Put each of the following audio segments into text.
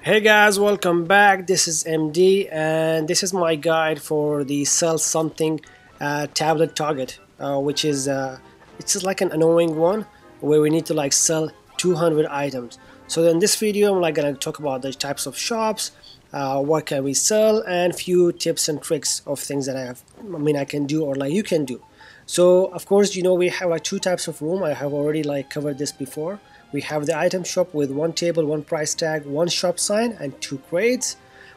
Hey guys, welcome back. This is MD, and this is my guide for the sell something tablet target, which is it's just like an annoying one where we need to like sell 200 items. So in this video, I'm like gonna talk about the types of shops, what can we sell, and few tips and tricks of things that I can do or like you can do. So of course, we have like two types of room. I have already like covered this before. We have the item shop with one table, one price tag, one shop sign, and two crates.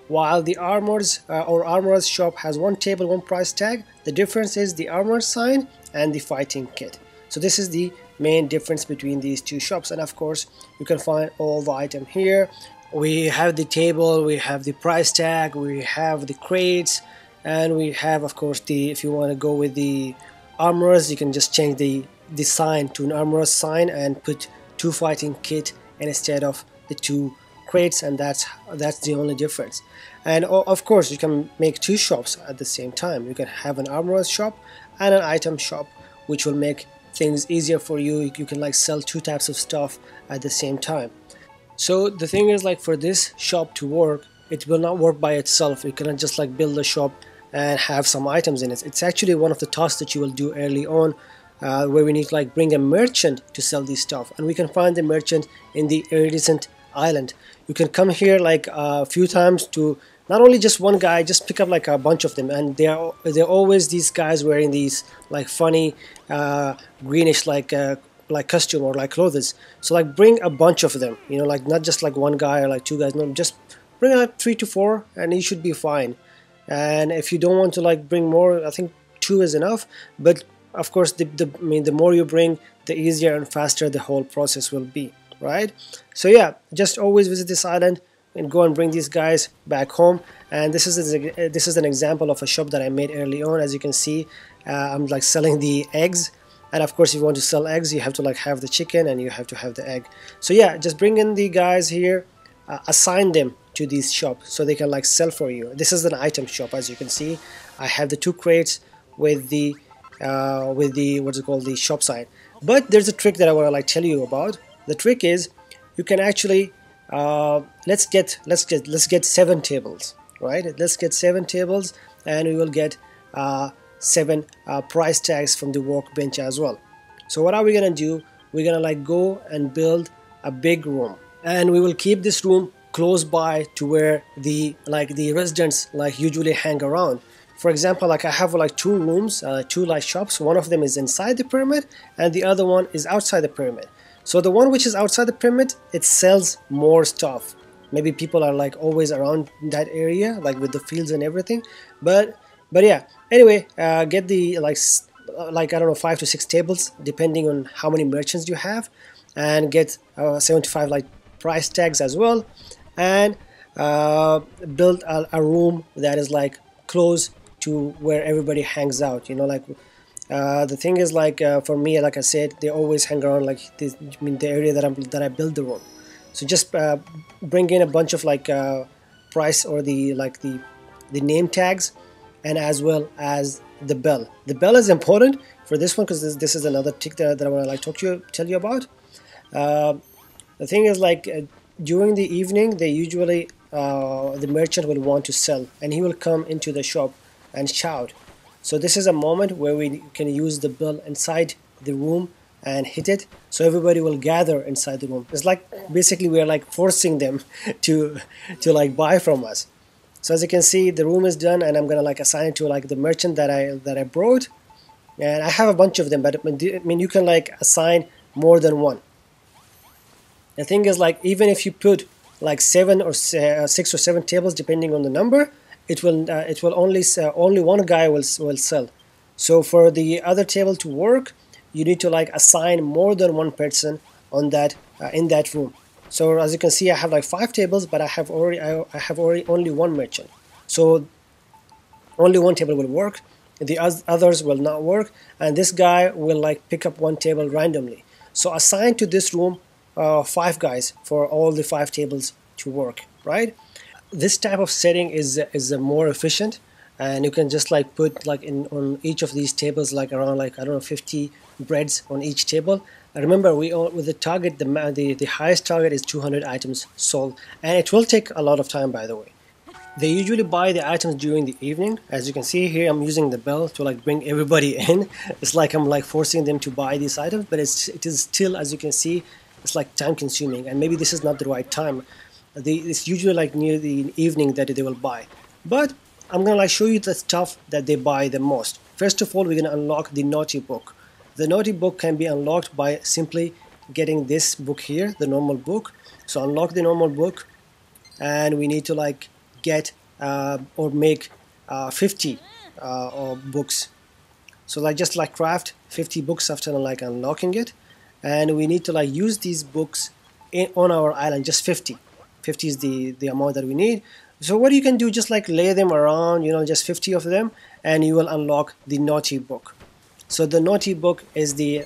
While the armorer's shop has one table, one price tag. The difference is the armor sign and the fighting kit. So this is the main difference between these two shops. And of course, you can find all the item here. We have the table, we have the price tag, we have the crates, and we have, of course, if you want to go with the armorers, you can just change the sign to an armorer's sign and put two fighting kit instead of the two crates, and that's the only difference. And of course, you can make two shops at the same time. You can have an armorer's shop and an item shop, which will make things easier for you. You can like sell two types of stuff at the same time. So the thing is, like, for this shop to work, it will not work by itself. You cannot just like build a shop and have some items in it. It's actually one of the tasks that you will do early on, where we need to like bring a merchant to sell this stuff, and we can find the merchant in the iridescent island. You can come here like a few times to not only just one guy, just pick up like a bunch of them, and they're always these guys wearing these like funny greenish like costume or like clothes. So like bring a bunch of them, like not just like one guy or like two guys. No, just bring like 3 to 4 and you should be fine. And if you don't want to like bring more, I think 2 is enough. But of course, the more you bring, the easier and faster the whole process will be, right? So yeah, just always visit this island and go and bring these guys back home. And this is an example of a shop that I made early on. As you can see, I'm like selling the eggs. And of course, if you want to sell eggs, you have to like have the chicken and you have to have the egg. So yeah, just bring in the guys here, assign them to this shop so they can like sell for you. This is an item shop. As you can see, I have the 2 crates with the what's it called, the shop sign. But there's a trick that I want to like tell you about. The trick is you can actually let's get 7 tables, right? Let's get 7 tables, and we will get 7 price tags from the workbench as well. So what are we gonna do? We're gonna like go and build a big room, and we will keep this room close by to where the residents like usually hang around. For example, like I have like 2 rooms, 2 like shops. One of them is inside the pyramid and the other one is outside the pyramid. So the one which is outside the pyramid, it sells more stuff. Maybe people are like always around that area, like with the fields and everything. But yeah, anyway, get the like I don't know, 5 to 6 tables depending on how many merchants you have, and get 75 like price tags as well, and build a room that is like close to where everybody hangs out. The thing is, like, for me, like I said, they always hang around like this, the area that I build the room. So just bring in a bunch of like price or the name tags, and as well as the bell. The bell is important for this one because this is another trick that I want to like tell you about. The thing is, like, during the evening, they usually the merchant will want to sell, and he will come into the shop and shout. So this is a moment where we can use the bell inside the room and hit it, so everybody will gather inside the room. It's like basically we are like forcing them to like buy from us. So as you can see, the room is done, and I'm gonna like assign it to like the merchant that I brought, and I have a bunch of them. But I mean, you can like assign more than one. The thing is, like, even if you put like 7 or 6 or 7 tables, depending on the number, it will only one guy will sell. So for the other table to work, you need to like assign more than one person on that in that room. So as you can see, I have like 5 tables, but I have already only one merchant. So only one table will work. The others will not work, and this guy will like pick up one table randomly. So assign to this room 5 guys for all the 5 tables to work, right? This type of setting is more efficient, and you can just like put like on each of these tables like around like, I don't know, 50 breads on each table, Remember, with the target, the highest target is 200 items sold, and it will take a lot of time, by the way. They usually buy the items during the evening. As you can see here, I'm using the bell to like bring everybody in. It's like I'm like forcing them to buy these items, but it is still, as you can see, it's like time consuming, and maybe this is not the right time. It's usually like near the evening that they will buy. But I'm gonna like show you the stuff that they buy the most. First of all, we're gonna unlock the naughty book. The naughty book can be unlocked by simply getting this book here, the normal book. So unlock the normal book, and we need to like get or make 50 books. So like just like craft 50 books after like unlocking it, and we need to like use these books on our island. Just 50 is the amount that we need. So what you can do, just like lay them around, you know, just 50 of them, and you will unlock the naughty book. So the naughty book is the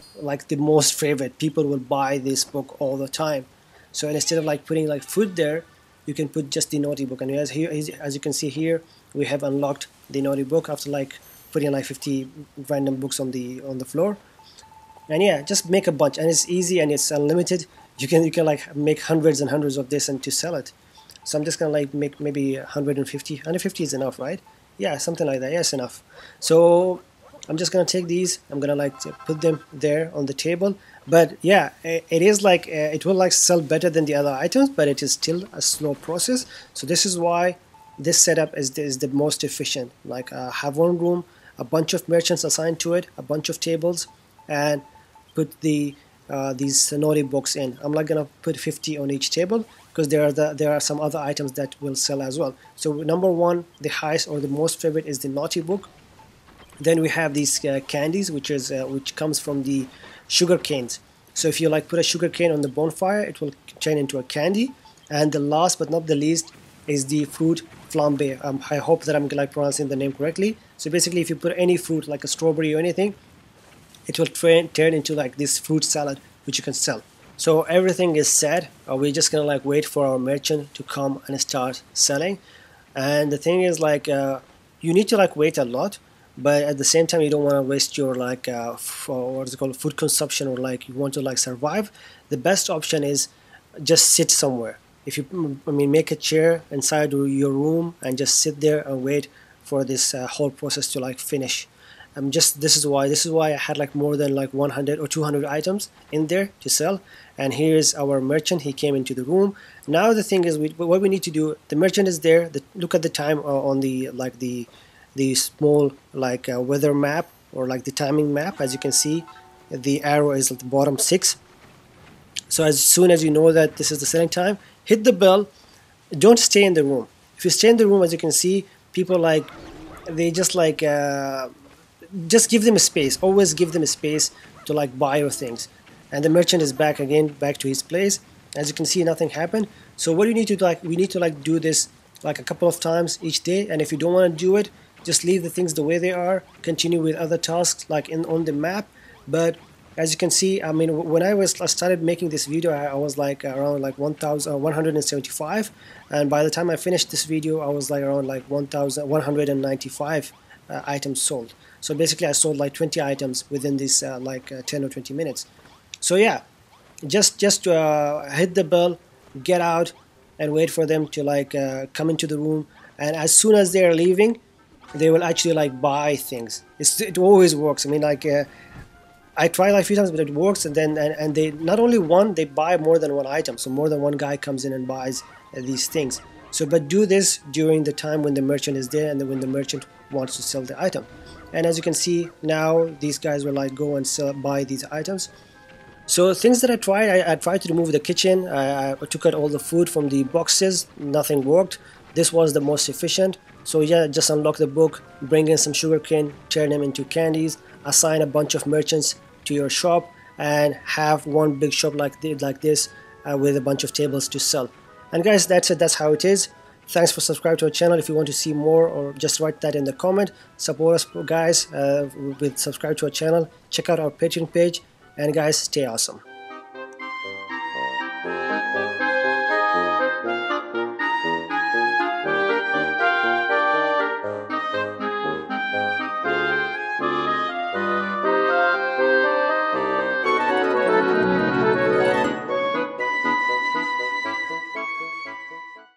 most favorite. People will buy this book all the time. So instead of like putting like food there, you can put just the naughty book. And as you can see here, we have unlocked the naughty book after like putting like 50 random books on the floor. And yeah, just make a bunch, and it's easy and it's unlimited. You can like make hundreds and hundreds of this and to sell it. So I'm just gonna like make maybe 150. 150 is enough, right? Yeah, something like that. Yes, enough. So I'm just gonna take these. I'm gonna like put them there on the table. But yeah, it is like it will like sell better than the other items, but it is still a slow process. So this is why this setup is the most efficient. Like have one room, a bunch of merchants assigned to it, a bunch of tables, and put these naughty books in. I'm not gonna put 50 on each table because there are some other items that will sell as well. So number one, the highest or the most favorite is the naughty book. Then we have these candies, which comes from the sugar canes. So if you like put a sugar cane on the bonfire, it will turn into a candy. And the last but not the least is the fruit flambe. I hope that I'm like pronouncing the name correctly. So basically, if you put any fruit like a strawberry or anything, it will turn into like this fruit salad, which you can sell. So everything is set. We're just gonna like wait for our merchant to come and start selling. And the thing is like you need to like wait a lot, but at the same time you don't want to waste your like what's it called, food consumption, or like you want to like survive. The best option is just sit somewhere. If you make a chair inside your room and just sit there and wait for this whole process to like finish. This is why I had like more than like 100 or 200 items in there to sell. And here's our merchant. He came into the room. Now the thing is, what we need to do, the merchant is there. Look at the time on the small like weather map, or like the timing map. As you can see, the arrow is at the bottom 6. So as soon as you know that this is the selling time, hit the bell. Don't stay in the room. If you stay in the room, as you can see, people like they just like just give them a space. Always give them a space to like buy your things. And the merchant is back again, back to his place. As you can see, nothing happened. So what you need to like, we need to like do this like a couple of times each day. And if you don't want to do it, just leave the things the way they are. Continue with other tasks like on the map. But as you can see, when I started making this video, I was like around like 1,175, and by the time I finished this video, I was like around like 1,195 items sold. So basically, I sold like 20 items within this 10 or 20 minutes. So yeah, just hit the bell, get out, and wait for them to like come into the room. And as soon as they are leaving, they will actually like buy things. It always works. I tried like a few times, but it works. And then and they not only one, they buy more than one item. So more than one guy comes in and buys these things. So but do this during the time when the merchant is there and when the merchant wants to sell the item. And as you can see now, these guys will like go and buy these items. So things that I tried to remove the kitchen. I took out all the food from the boxes. Nothing worked. This was the most efficient. So yeah, just unlock the book, bring in some sugarcane, turn them into candies, assign a bunch of merchants to your shop, and have one big shop like this with a bunch of tables to sell. And guys, that's it. That's how it is. Thanks for subscribing to our channel. If you want to see more, or just write that in the comment. Support us, guys, with subscribe to our channel. Check out our Patreon page. And guys, stay awesome.